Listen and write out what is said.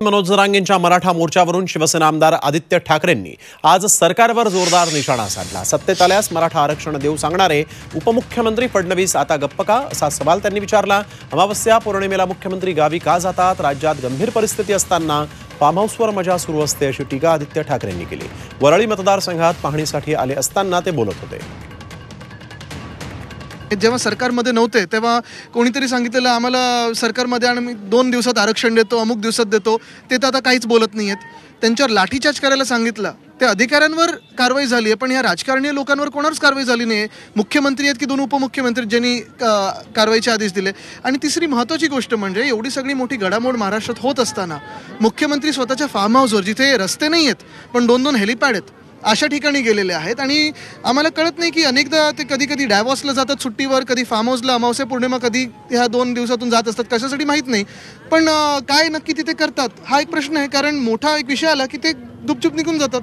मनोज जरांगेंच्या मराठा मोर्चावरून शिवसेना आमदार आदित्य ठाकरेंनी आज सरकारवर जोरदार निशाणा साधला। सत्तेत आल्यास मराठा आरक्षण देऊ सांगणारे उपमुख्यमंत्री फडणवीस आता गप्प का, असा सवाल त्यांनी विचारला। अमावस्या पौर्णिमेला मुख्यमंत्री गावी का जातात? राज्यात गंभीर परिस्थिती असताना फार्म हाऊसवर मजा सुरू असते, अशी टीका आदित्य ठाकरेंनी केली। वरळी मतदारसंघात पाहणीसाठी आले असताना ते बोलत होते। जेव्हा सरकारमध्ये नव्हते तेव्हा कोणीतरी सांगितलेलं आम्हाला सरकारमध्ये आणि मी 2 दिवसात आरक्षण देतो, अमुक दिवसात देतो, ते तर आता काहीच बोलत नाहीयेत। त्यांच्यावर लाठीचार्ज करायला सांगितलं, त्या अधिकाऱ्यांवर कारवाई झाली आहे, पण या राजकारणी लोकांवर कोणावरच कारवाई झाली नाही। मुख्यमंत्री आहेत की 2 उपमुख्यमंत्री ज्यांनी कारवाईचे आदेश दिले। आणि तिसरी महत्त्वाची गोष्ट म्हणजे एवढी सगळी मोठी घडामोड महाराष्ट्रात होत असताना मुख्यमंत्री स्वतःच्या फार्म हाऊसवर, जिथे रस्ते नाही आहेत पण 2-2 हेलिपॅड आहेत, अशा ठिकाणी गेलेले आहेत। आणि आम्हाला कळत नाही की अनेकदा ते कधी कधी डायवॉर्सला जातात सुट्टीवर, कधी फार्म हाऊसला अमावस्या पौर्णिमा, कधी ह्या 2 दिवसातून जात असतात, कशासाठी माहीत नाही, पण काय नक्की तिथे करतात हा एक प्रश्न आहे। कारण मोठा एक विषय आला की ते गुपचूप निघून जातात।